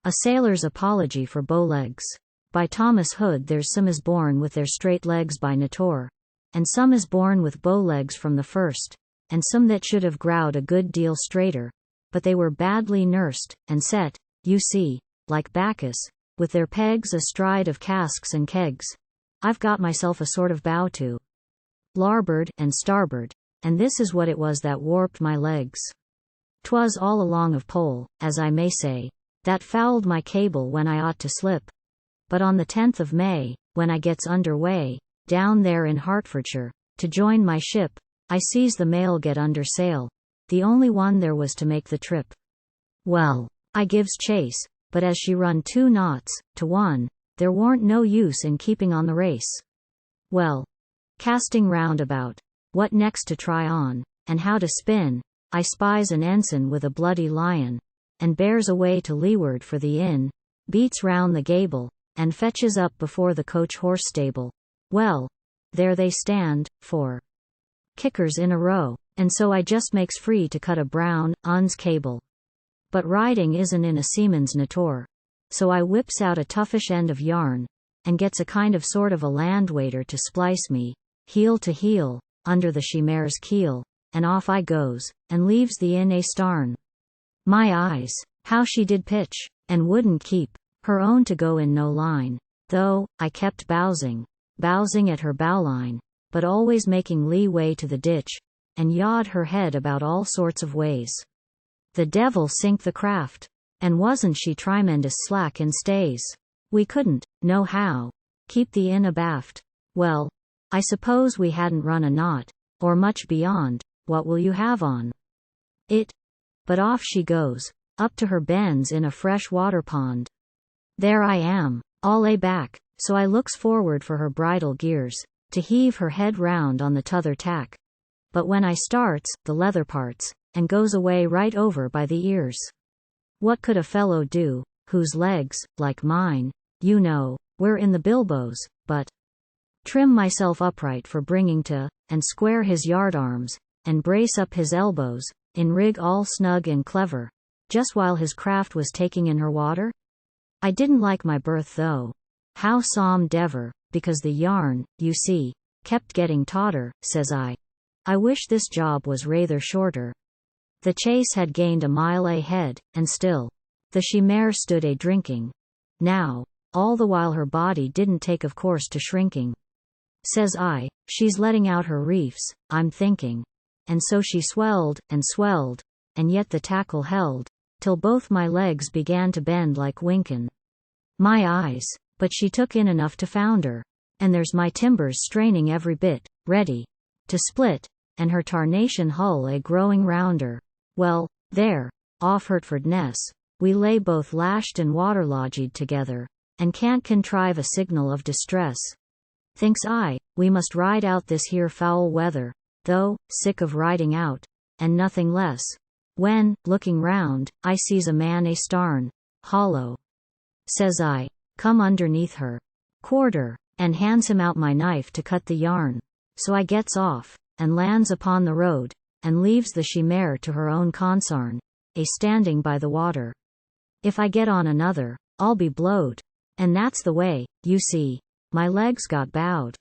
A Sailor's Apology for BowLegs. By Thomas Hood. There's some is born with their straight legs by natur, and some is born with bowlegs from the first, and some that should have growed a good deal straighter, but they were badly nursed, and set, you see, like Bacchus, with their pegs astride of casks and kegs. I've got myself a sort of bow to larboard and starboard, and this is what it was that warped my legs. 'Twas all along of pole, as I may say, that fouled my cable when I ought to slip. But on the 10th of May, when I gets under way, down there in Hertfordshire, to join my ship, I sees the mail get under sail, the only one there was to make the trip. Well, I gives chase, but as she run 2 knots to 1, there warn't no use in keeping on the race. Well, casting round about what next to try on, and how to spin, I spies an ensign with a bloody lion, and bears away to leeward for the inn, beats round the gable, and fetches up before the coach horse stable. Well, there they stand, 4 kickers in a row, and so I just makes free to cut a brown un's cable. But riding isn't in a seaman's natur, so I whips out a toughish end of yarn, and gets a kind of sort of a landwaiter to splice me, heel to heel, under the she-mare's keel, and off I goes, and leaves the inn a starn. My eyes, how she did pitch, and wouldn't keep her own to go in no line, though I kept bowsing at her bowline, but always making lee way to the ditch, and yawed her head about all sorts of ways. The devil sink the craft, and wasn't she tremendous slack in stays? We couldn't, no how, keep the inn abaft. Well, I suppose we hadn't run a knot, or much beyond. What will you have on it? But off she goes, up to her bends in a fresh water pond. There I am, all aback, so I looks forward for her bridle gears, to heave her head round on the t'other tack. But when I starts, the leather parts, and goes away right over by the ears. What could a fellow do, whose legs, like mine, you know, were in the bilboes, but trim myself upright for bringing to, and square his yardarms, and brace up his elbows, in rig all snug and clever, just while his craft was taking in her water? I didn't like my berth though. How som dever, because the yarn, you see, kept getting tauter, says I. I wish this job was rather shorter. The chase had gained a mile ahead, and still the she-mare stood a-drinking. Now, all the while her body didn't take of course to shrinking. Says I, she's letting out her reefs, I'm thinking. And so she swelled, and yet the tackle held, till both my legs began to bend like winkin'. My eyes, but she took in enough to founder, and there's my timbers straining every bit, ready to split, and her tarnation hull a-growing rounder. Well, there, off Hertfordness, we lay both lashed and waterlogged together, and can't contrive a signal of distress. Thinks I, we must ride out this here foul weather, though, sick of riding out, and nothing less, when, looking round, I sees a man a-starn, hollow. Says I, come underneath her quarter, and hands him out my knife to cut the yarn. So I gets off, and lands upon the road, and leaves the she-mare to her own consarn, a-standing by the water. If I get on another, I'll be blowed. And that's the way, you see, my legs got bowed.